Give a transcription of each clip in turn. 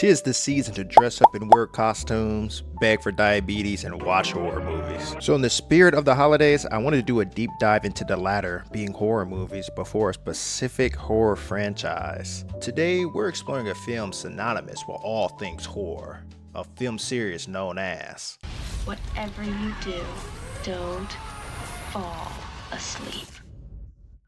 'Tis the season to dress up in weird costumes, beg for diabetes, and watch horror movies. So in the spirit of the holidays, I wanted to do a deep dive into the latter, being horror movies, before a specific horror franchise. Today, we're exploring a film synonymous with all things horror, a film series known as Whatever you do, don't fall asleep.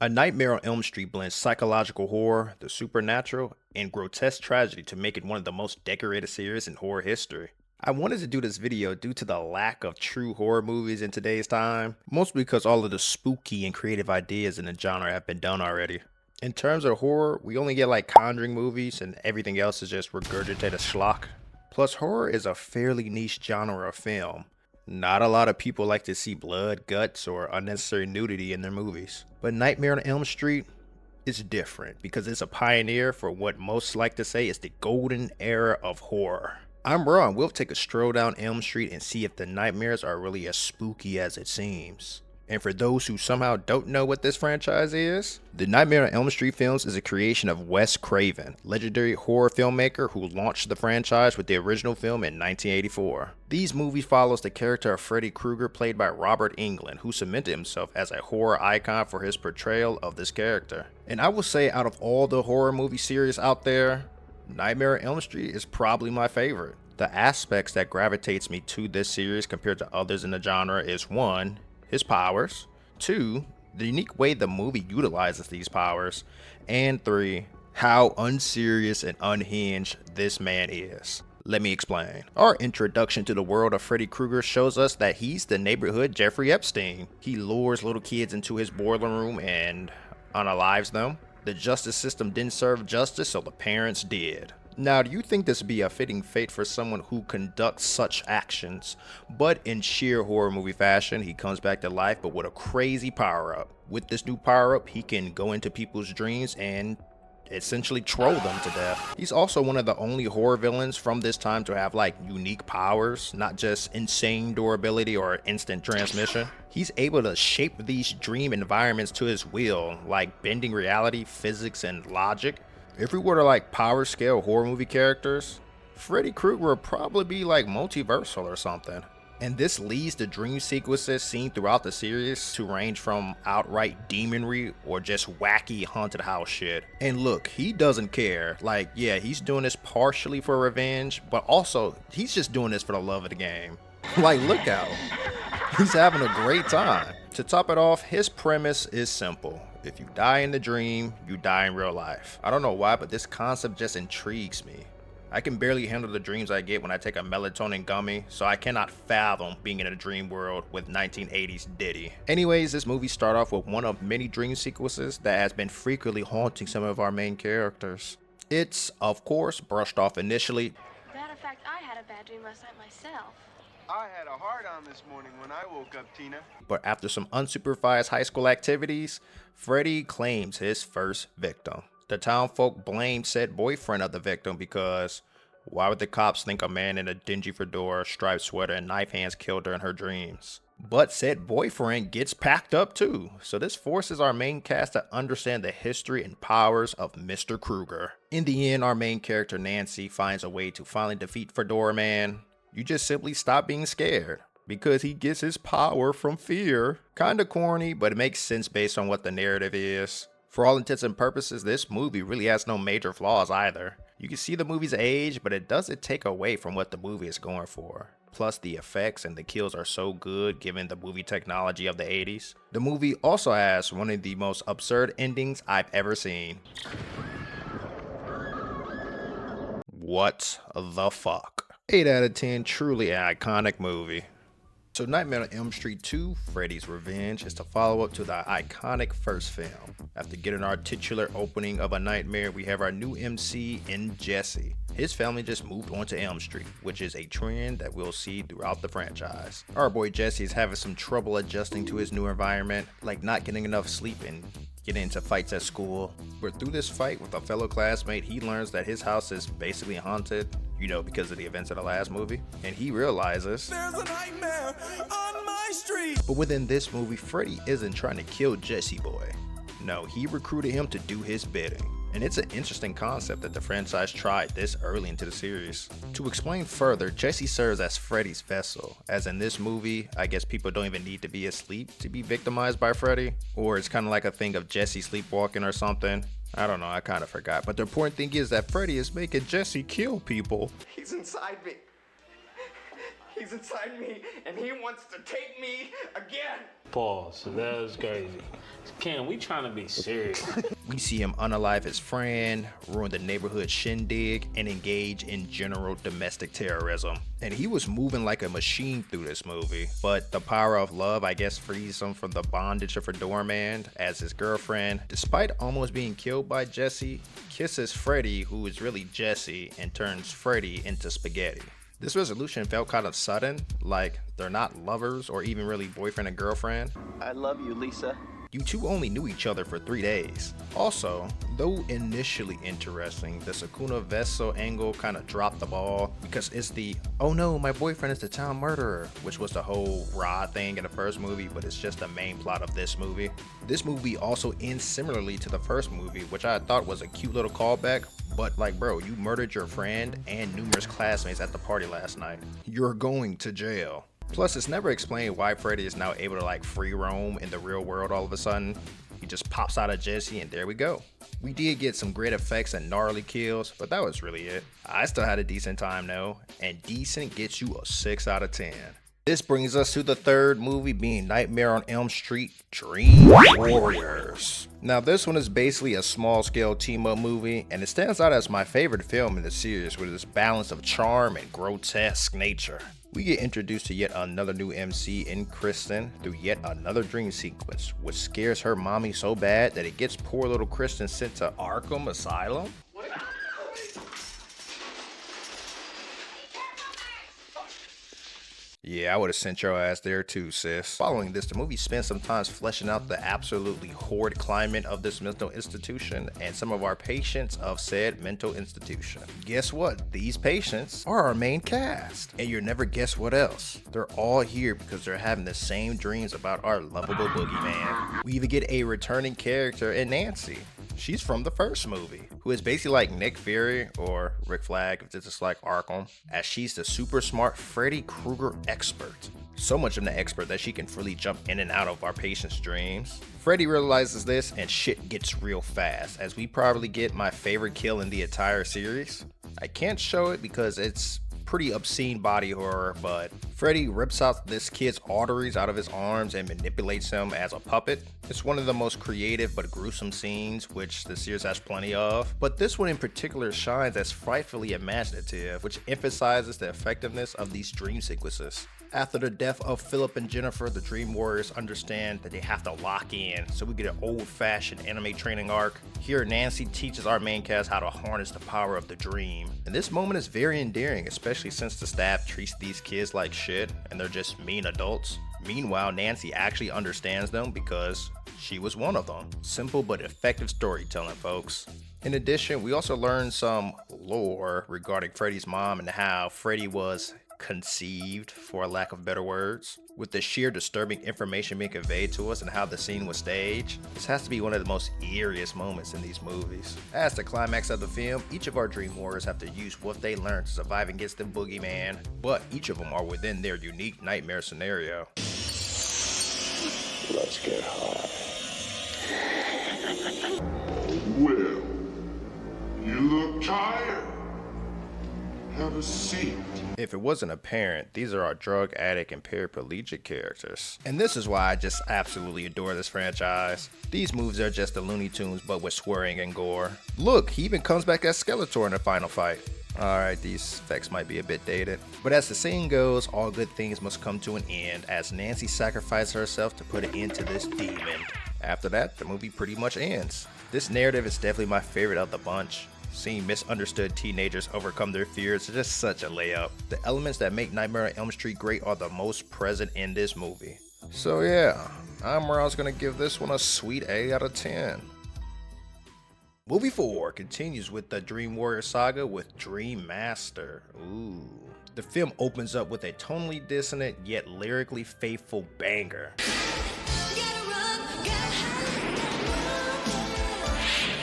A Nightmare on Elm Street blends psychological horror, the supernatural, and grotesque tragedy to make it one of the most decorated series in horror history. I wanted to do this video due to the lack of true horror movies in today's time, mostly because all of the spooky and creative ideas in the genre have been done already. In terms of horror, we only get like Conjuring movies and everything else is just regurgitated schlock. Plus, horror is a fairly niche genre of film. Not a lot of people like to see blood, guts, or unnecessary nudity in their movies. But Nightmare on Elm Street is different because it's a pioneer for what most like to say is the golden era of horror. I'm Ron, we'll take a stroll down Elm Street and see if the nightmares are really as spooky as it seems. And for those who somehow don't know what this franchise is, the Nightmare on Elm Street films is a creation of Wes Craven, legendary horror filmmaker who launched the franchise with the original film in 1984. These movies follows the character of Freddy Krueger played by Robert Englund, who cemented himself as a horror icon for his portrayal of this character. And I will say out of all the horror movie series out there, Nightmare on Elm Street is probably my favorite. The aspects that gravitates me to this series compared to others in the genre is 1. His powers, 2. The unique way the movie utilizes these powers, and 3. How unserious and unhinged this man is. Let me explain. Our introduction to the world of Freddy Krueger shows us that he's the neighborhood Jeffrey Epstein. He lures little kids into his boiler room and unalives them. The justice system didn't serve justice, so the parents did. Now, do you think this would be a fitting fate for someone who conducts such actions? But in sheer horror movie fashion, he comes back to life but with a crazy power-up. With this new power-up, he can go into people's dreams and essentially troll them to death. He's also one of the only horror villains from this time to have like unique powers, not just insane durability or instant transmission. He's able to shape these dream environments to his will, like bending reality, physics, and logic. If we were to like power scale horror movie characters, Freddy Krueger would probably be like multiversal or something. And this leads to dream sequences seen throughout the series to range from outright demonry or just wacky haunted house shit. And look, he doesn't care. Like, yeah, he's doing this partially for revenge, but also he's just doing this for the love of the game. Like, look out. He's having a great time. To top it off, his premise is simple. If you die in the dream, you die in real life. I don't know why, but this concept just intrigues me. I can barely handle the dreams I get when I take a melatonin gummy, so I cannot fathom being in a dream world with 1980s Diddy. Anyways, this movie starts off with one of many dream sequences that has been frequently haunting some of our main characters. It's, of course, brushed off initially. Matter of fact, I had a bad dream last night myself. I had a hard on this morning when I woke up, Tina. But after some unsupervised high school activities, Freddy claims his first victim. The townfolk blame said boyfriend of the victim because why would the cops think a man in a dingy fedora, striped sweater, and knife hands killed her in her dreams? But said boyfriend gets packed up too, so this forces our main cast to understand the history and powers of Mr. Krueger. In the end, our main character Nancy finds a way to finally defeat Fedora Man. You just simply stop being scared because he gets his power from fear. Kinda corny, but it makes sense based on what the narrative is. For all intents and purposes, this movie really has no major flaws either. You can see the movie's age, but it doesn't take away from what the movie is going for. Plus, the effects and the kills are so good given the movie technology of the 80s. The movie also has one of the most absurd endings I've ever seen. What the fuck? 8 out of 10, truly an iconic movie. So Nightmare on Elm Street 2, Freddy's Revenge, is the follow-up to the iconic first film. After getting our titular opening of A Nightmare, we have our new MC in Jesse. His family just moved on to Elm Street, which is a trend that we'll see throughout the franchise. Our boy Jesse is having some trouble adjusting to his new environment, like not getting enough sleep and getting into fights at school. But through this fight with a fellow classmate, he learns that his house is basically haunted, you know, because of the events of the last movie. And he realizes there's a nightmare on my street. But within this movie, Freddy isn't trying to kill Jesse Boy. No, he recruited him to do his bidding. and it's an interesting concept that the franchise tried this early into the series. To explain further, Jesse serves as Freddy's vessel, as in this movie, I guess people don't even need to be asleep to be victimized by Freddy, or it's kind of like a thing of Jesse sleepwalking or something. I don't know, I kind of forgot, but the important thing is that Freddy is making Jesse kill people. He's inside me. He's inside me, and he wants to take me again. Pause. So that was crazy. Ken, we trying to be serious. We see him unalive his friend, ruin the neighborhood shindig, and engage in general domestic terrorism. And he was moving like a machine through this movie, but the power of love, I guess, frees him from the bondage of a doorman, as his girlfriend, despite almost being killed by Jesse, kisses Freddy, who is really Jesse, and turns Freddy into spaghetti. This resolution felt kind of sudden, like they're not lovers or even really boyfriend and girlfriend. I love you, Lisa. You two only knew each other for 3 days. Also, though initially interesting, the Sakuna Vessel angle kind of dropped the ball because it's the, oh no, my boyfriend is the town murderer, which was the whole raw thing in the first movie, but it's just the main plot of this movie. This movie also ends similarly to the first movie, which I thought was a cute little callback, but like, bro, you murdered your friend and numerous classmates at the party last night. You're going to jail. Plus, it's never explained why Freddy is now able to like free roam in the real world all of a sudden. He just pops out of Jesse and there we go. We did get some great effects and gnarly kills, but that was really it. I still had a decent time though, and decent gets you a 6 out of 10. This brings us to the third movie, being Nightmare on Elm Street Dream Warriors. Now this one is basically a small scale team up movie, and it stands out as my favorite film in the series with its balance of charm and grotesque nature. We get introduced to yet another new MC in Kristen through yet another dream sequence, which scares her mommy so bad that it gets poor little Kristen sent to Arkham Asylum. Yeah, I would have sent your ass there too, sis. Following this, the movie spends some time fleshing out the absolutely horrid climate of this mental institution and some of our patients of said mental institution. Guess what? These patients are our main cast. And you'll never guess what else. They're all here because they're having the same dreams about our lovable boogeyman. We even get a returning character in Nancy. She's from the first movie, who is basically like Nick Fury or Rick Flag if this is like Arkham, as she's the super smart Freddy Krueger expert. So much of an expert that she can freely jump in and out of our patients' dreams. Freddy realizes this and shit gets real fast, as we probably get my favorite kill in the entire series. I can't show it because it's pretty obscene body horror, but Freddy rips out this kid's arteries out of his arms and manipulates him as a puppet. It's one of the most creative but gruesome scenes, which the series has plenty of, but this one in particular shines as frightfully imaginative, which emphasizes the effectiveness of these dream sequences. After the death of Philip and Jennifer, the Dream Warriors understand that they have to lock in, so we get an old-fashioned anime training arc. Here, Nancy teaches our main cast how to harness the power of the dream. And this moment is very endearing, especially since the staff treats these kids like shit, and they're just mean adults. Meanwhile, Nancy actually understands them because she was one of them. Simple but effective storytelling, folks. In addition, we also learn some lore regarding Freddy's mom and how Freddy was conceived, for lack of better words, with the sheer disturbing information being conveyed to us and how the scene was staged. This has to be one of the most eeriest moments in these movies. As the climax of the film, each of our Dream Warriors have to use what they learned to survive against the boogeyman, but each of them are within their unique nightmare scenario. Let's get high. Well, you look tired. Have a seat. If it wasn't apparent, these are our drug addict and paraplegic characters. And this is why I just absolutely adore this franchise. These moves are just the Looney Tunes but with swearing and gore. Look, he even comes back as Skeletor in the final fight. Alright, these effects might be a bit dated. But as the saying goes, all good things must come to an end, as Nancy sacrifices herself to put an end to this demon. After that, the movie pretty much ends. This narrative is definitely my favorite of the bunch. Seeing misunderstood teenagers overcome their fears is just such a layup. The elements that make Nightmare on Elm Street great are the most present in this movie. So yeah, I'm where I was gonna give this one a sweet 8 out of 10. Movie 4 continues with the Dream Warrior saga with Dream Master. Ooh. The film opens up with a tonally dissonant yet lyrically faithful banger.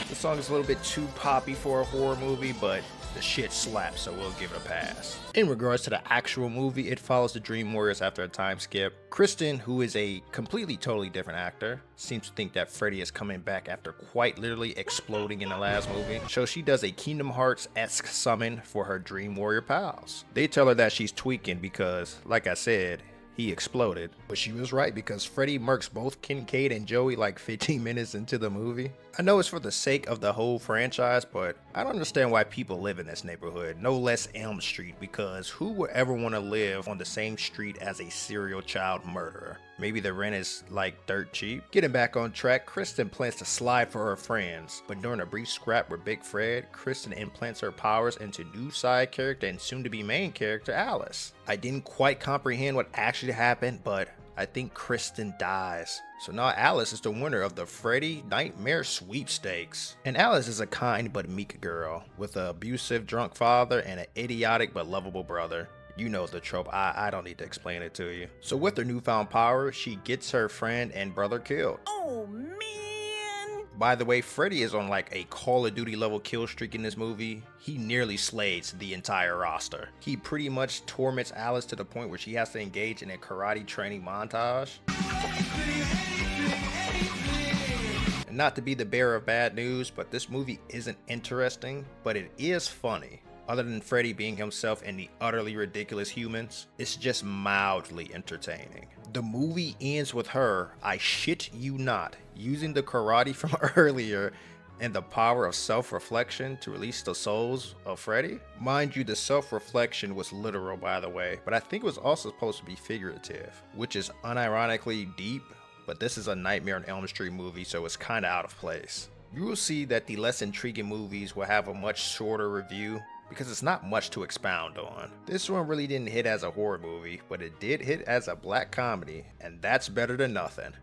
The song is a little bit too poppy for a horror movie, but the shit slaps, so we'll give it a pass. In regards to the actual movie, it follows the Dream Warriors after a time skip. Kristen, who is a completely totally different actor, seems to think that Freddy is coming back after quite literally exploding in the last movie. So she does a Kingdom Hearts-esque summon for her Dream Warrior pals. They tell her that she's tweaking because, like I said, he exploded. But she was right because Freddy murks both Kincaid and Joey like 15 minutes into the movie. I know it's for the sake of the whole franchise, but I don't understand why people live in this neighborhood, no less Elm Street, because who would ever want to live on the same street as a serial child murderer? Maybe the rent is like dirt cheap. Getting back on track, Kristen plans to slide for her friends, but during a brief scrap with Big Fred, Kristen implants her powers into new side character and soon to be main character Alice. I didn't quite comprehend what actually happened, but I think Kristen dies. So now Alice is the winner of the Freddy Nightmare Sweepstakes. And Alice is a kind but meek girl with an abusive drunk father and an idiotic but lovable brother. You know the trope, I don't need to explain it to you. So with her newfound power, she gets her friend and brother killed. Oh, man. By the way, Freddy is on like a Call of Duty level kill streak in this movie. He nearly slays the entire roster. He pretty much torments Alice to the point where she has to engage in a karate training montage. And not to be the bearer of bad news, but this movie isn't interesting, but it is funny. Other than Freddy being himself and the utterly ridiculous humans, it's just mildly entertaining. The movie ends with her, I shit you not, using the karate from earlier and the power of self-reflection to release the souls of Freddy. Mind you, the self-reflection was literal, by the way, but I think it was also supposed to be figurative, which is unironically deep, but this is a Nightmare on Elm Street movie, so it's kinda out of place. You will see that the less intriguing movies will have a much shorter review, because it's not much to expound on. This one really didn't hit as a horror movie, but it did hit as a black comedy, and that's better than nothing.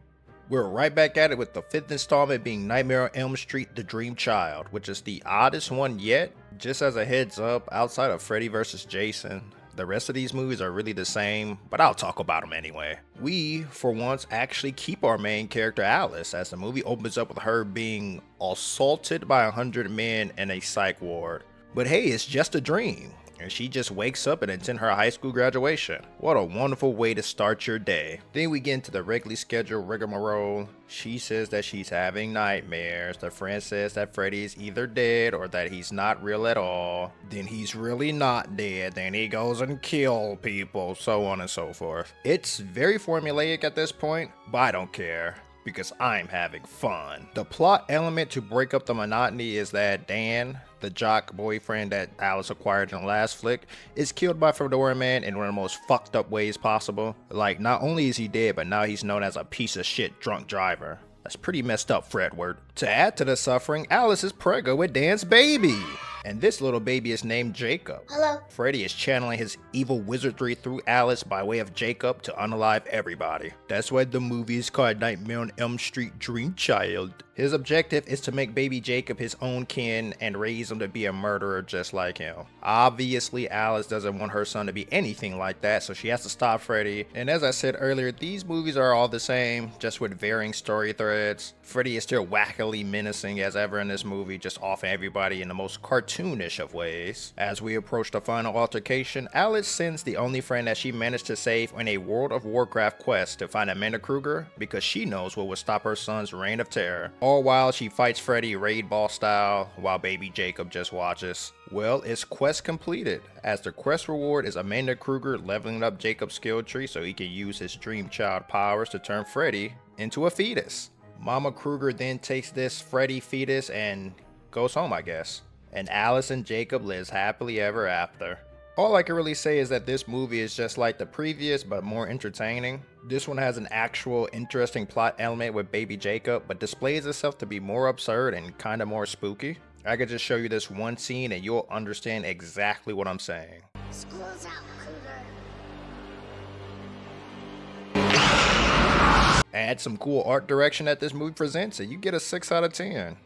We're right back at it with the 5th installment being Nightmare on Elm Street: The Dream Child, which is the oddest one yet. Just as a heads up, outside of Freddy vs. Jason, the rest of these movies are really the same, but I'll talk about them anyway. We, for once, actually keep our main character Alice, as the movie opens up with her being assaulted by 100 men in a psych ward. But hey, it's just a dream, and she just wakes up and attends her high school graduation. What a wonderful way to start your day. Then we get into the regularly scheduled rigmarole. She says that she's having nightmares. The friend says that Freddy is either dead or that he's not real at all. Then he's really not dead. Then he goes and kills people, so on and so forth. It's very formulaic at this point, but I don't care, because I'm having fun. The plot element to break up the monotony is that Dan, the jock boyfriend that Alice acquired in the last flick, is killed by Fedora Man in one of the most fucked up ways possible. Like, not only is he dead, but now he's known as a piece of shit drunk driver. That's pretty messed up, Fredward. To add to the suffering, Alice is preggo with Dan's baby. And this little baby is named Jacob. Hello. Freddy is channeling his evil wizardry through Alice by way of Jacob to unalive everybody. That's why the movie is called Nightmare on Elm Street: Dream Child. His objective is to make baby Jacob his own kin and raise him to be a murderer just like him. Obviously, Alice doesn't want her son to be anything like that, so she has to stop Freddy. And as I said earlier, these movies are all the same, just with varying story threads. Freddy is still wackily menacing as ever in this movie, just offing everybody in the most cartoonish of ways. As we approach the final altercation, Alice sends the only friend that she managed to save on a World of Warcraft quest to find Amanda Kruger, because she knows what will stop her son's reign of terror. All while she fights Freddy raid ball style, while baby Jacob just watches. Well, it's quest completed, as the quest reward is Amanda Kruger leveling up Jacob's skill tree so he can use his dream child powers to turn Freddy into a fetus. Mama Kruger then takes this Freddy fetus and goes home, I guess. And Alice and Jacob lives happily ever after. All I can really say is that this movie is just like the previous, but more entertaining. This one has an actual interesting plot element with baby Jacob, but displays itself to be more absurd and kinda more spooky. I could just show you this one scene and you'll understand exactly what I'm saying. School's out, Cougar. Add some cool art direction that this movie presents and you get a 6 out of 10.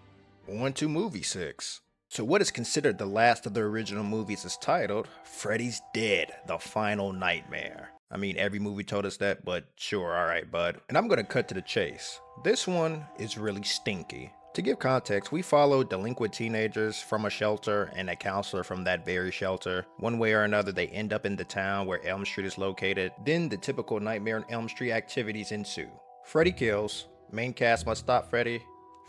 On to movie 6. So what is considered the last of the original movies is titled Freddy's Dead: The Final Nightmare. I mean, every movie told us that, but sure, alright bud. And I'm gonna cut to the chase. This one is really stinky. To give context, we follow delinquent teenagers from a shelter and a counselor from that very shelter. One way or another, they end up in the town where Elm Street is located. Then the typical Nightmare on Elm Street activities ensue. Freddy kills, main cast must stop Freddy,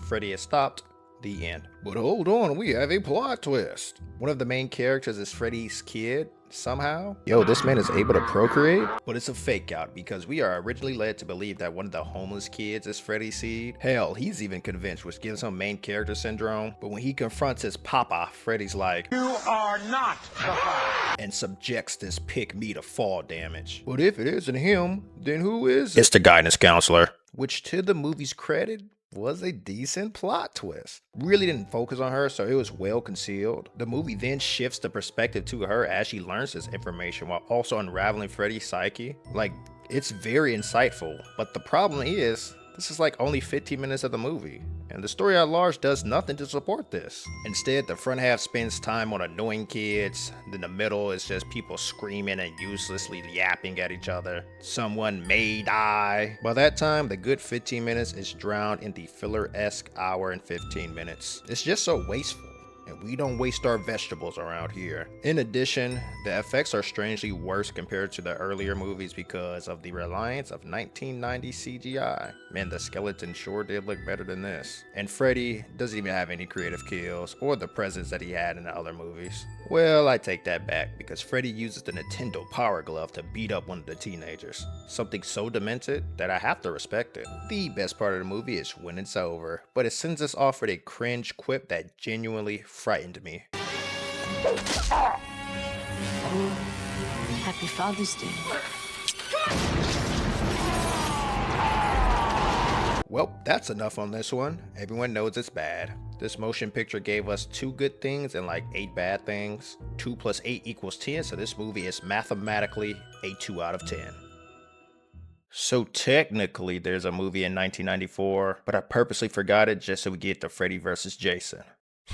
Freddy is stopped, the end. But hold on, we have a plot twist. One of the main characters is Freddy's kid, somehow. Yo, this man is able to procreate? But it's a fake out because we are originally led to believe that one of the homeless kids is Freddy's seed. Hell, he's even convinced, which gives him main character syndrome. But when he confronts his papa, Freddy's like, "You are not the father," and subjects this pick me to fall damage. But if it isn't him, then who is it? It's the guidance counselor. Which, to the movie's credit, was a decent plot twist. Really didn't focus on her, so it was well concealed. The movie then shifts the perspective to her as she learns this information while also unraveling Freddy's psyche. Like, it's very insightful, but the problem is, this is like only 15 minutes of the movie, and the story at large does nothing to support this. Instead, the front half spends time on annoying kids, then the middle is just people screaming and uselessly yapping at each other. Someone may die. By that time, the good 15 minutes is drowned in the filler-esque hour and 15 minutes. It's just so wasteful. And we don't waste our vegetables around here. In addition, the effects are strangely worse compared to the earlier movies because of the reliance of 1990 CGI. Man, the skeleton sure did look better than this. And Freddy doesn't even have any creative kills or the presence that he had in the other movies. Well, I take that back because Freddy uses the Nintendo Power Glove to beat up one of the teenagers. Something so demented that I have to respect it. The best part of the movie is when it's over, but it sends us off with a cringe quip that genuinely frightened me. Happy Father's Day. Well, that's enough on this one. Everyone knows it's bad. This motion picture gave us 2 good things and like 8 bad things. 2 plus 8 equals 10, so this movie is mathematically a 2 out of 10. So technically there's a movie in 1994, but I purposely forgot it just so we get to Freddy vs. Jason.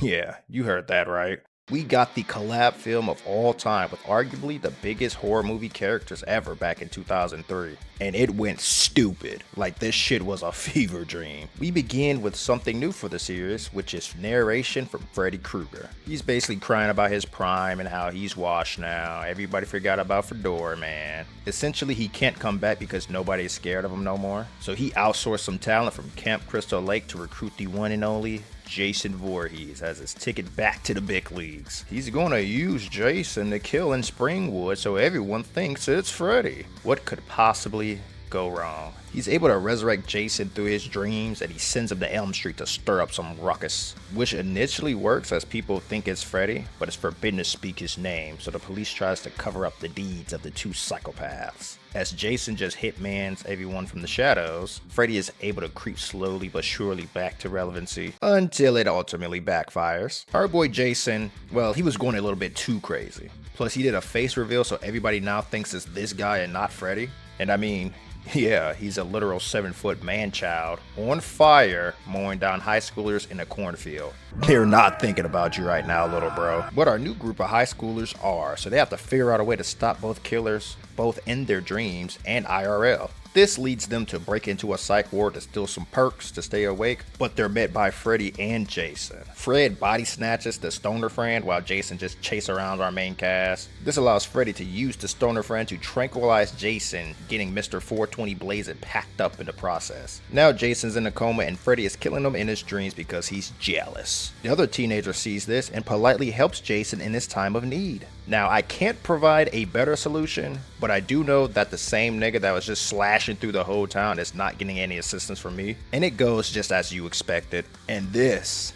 Yeah, you heard that right. We got the collab film of all time with arguably the biggest horror movie characters ever back in 2003. And it went stupid. Like this shit was a fever dream. We begin with something new for the series, which is narration from Freddy Krueger. He's basically crying about his prime and how he's washed now. Everybody forgot about Fedora, man. Essentially, he can't come back because nobody is scared of him no more. So he outsourced some talent from Camp Crystal Lake to recruit the one and only Jason Voorhees as his ticket back to the big leagues. He's gonna use Jason to kill in Springwood so everyone thinks it's Freddy. What could possibly go wrong? He's able to resurrect Jason through his dreams and he sends him to Elm Street to stir up some ruckus, which initially works as people think it's Freddy, but it's forbidden to speak his name, so the police tries to cover up the deeds of the 2 psychopaths. As Jason just hitmans everyone from the shadows, Freddy is able to creep slowly but surely back to relevancy until it ultimately backfires. Our boy Jason, well, he was going a little bit too crazy. Plus he did a face reveal so everybody now thinks it's this guy and not Freddy. And I mean, yeah, he's a literal 7-foot man-child on fire mowing down high schoolers in a cornfield. They're not thinking about you right now, little bro. But our new group of high schoolers are, so they have to figure out a way to stop both killers, both in their dreams and IRL. This leads them to break into a psych ward to steal some perks to stay awake, but they're met by Freddy and Jason. Fred body snatches the stoner friend while Jason just chases around our main cast. This allows Freddy to use the stoner friend to tranquilize Jason, getting Mr. 420 Blazin' packed up in the process. Now Jason's in a coma and Freddy is killing him in his dreams because he's jealous. The other teenager sees this and politely helps Jason in his time of need. Now, I can't provide a better solution, but I do know that the same nigga that was just slashing through the whole town is not getting any assistance from me. And it goes just as you expected. And this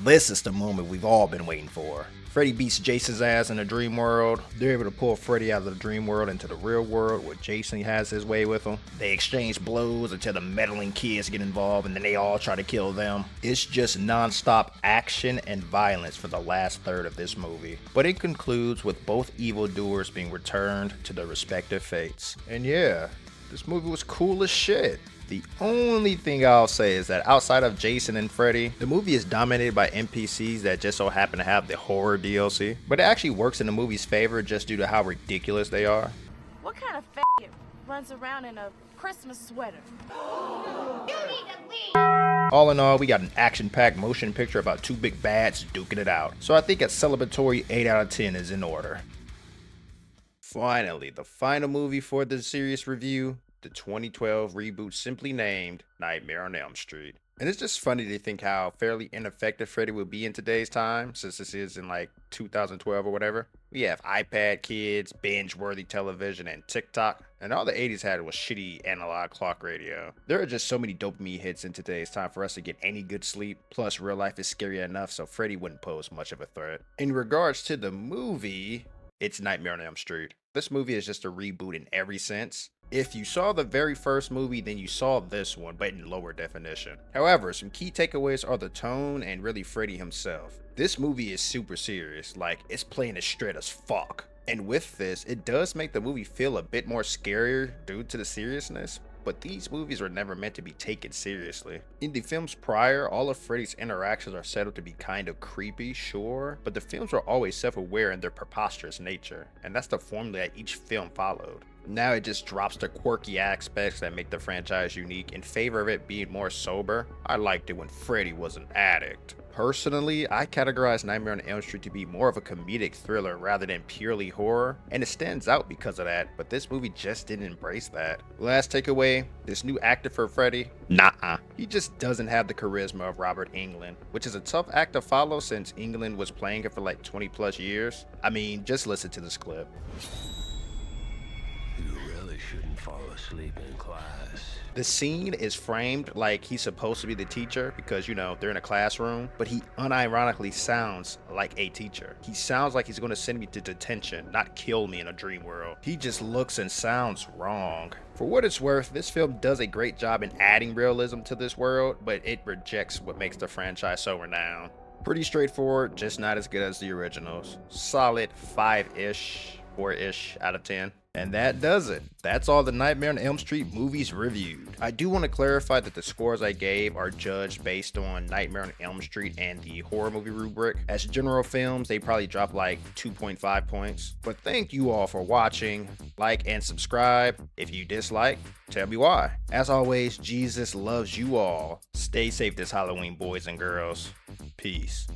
is the moment we've all been waiting for. Freddy beats Jason's ass in the dream world. They're able to pull Freddy out of the dream world into the real world where Jason has his way with him. They exchange blows until the meddling kids get involved and then they all try to kill them. It's just non-stop action and violence for the last third of this movie. But it concludes with both evildoers being returned to their respective fates. And yeah, this movie was cool as shit. The only thing I'll say is that outside of Jason and Freddy, the movie is dominated by NPCs that just so happen to have the horror DLC. But it actually works in the movie's favor just due to how ridiculous they are. What kind of faggot runs around in a Christmas sweater? You need to leave. All in all, we got an action-packed motion picture about two big bads duking it out. So I think a celebratory 8 out of 10 is in order. Finally, the final movie for this series review, the 2012 reboot simply named Nightmare on Elm Street. And it's just funny to think how fairly ineffective Freddy would be in today's time, since this is in like 2012 or whatever. We have iPad kids, binge-worthy television, and TikTok, and all the 80s had was shitty analog clock radio. There are just so many dopamine hits in today's time for us to get any good sleep, plus real life is scary enough so Freddy wouldn't pose much of a threat. In regards to the movie, it's Nightmare on Elm Street. This movie is just a reboot in every sense. If you saw the very first movie, then you saw this one, but in lower definition. However, some key takeaways are the tone and really Freddy himself. This movie is super serious, like it's playing it straight as fuck. And with this, it does make the movie feel a bit more scarier due to the seriousness, but these movies were never meant to be taken seriously. In the films prior, all of Freddy's interactions are set up to be kind of creepy, sure, but the films were always self-aware in their preposterous nature, and that's the formula that each film followed. Now it just drops the quirky aspects that make the franchise unique in favor of it being more sober. I liked it when Freddy was an addict. Personally, I categorize Nightmare on Elm Street to be more of a comedic thriller rather than purely horror, and it stands out because of that, but this movie just didn't embrace that. Last takeaway, this new actor for Freddy, nah, he just doesn't have the charisma of Robert Englund, which is a tough act to follow since Englund was playing it for like 20 plus years. I mean, just listen to this clip. You really shouldn't fall asleep in class. The scene is framed like he's supposed to be the teacher because, you know, they're in a classroom, but he unironically sounds like a teacher. He sounds like he's going to send me to detention, not kill me in a dream world. He just looks and sounds wrong. For what it's worth, this film does a great job in adding realism to this world, but it rejects what makes the franchise so renowned. Pretty straightforward, just not as good as the originals. Solid 5-ish, 4-ish out of 10. And that does it. That's all the Nightmare on Elm Street movies reviewed. I do want to clarify that the scores I gave are judged based on Nightmare on Elm Street and the horror movie rubric. As general films, they probably drop like 2.5 points. But thank you all for watching. Like and subscribe. If you dislike, tell me why. As always, Jesus loves you all. Stay safe this Halloween, boys and girls. Peace.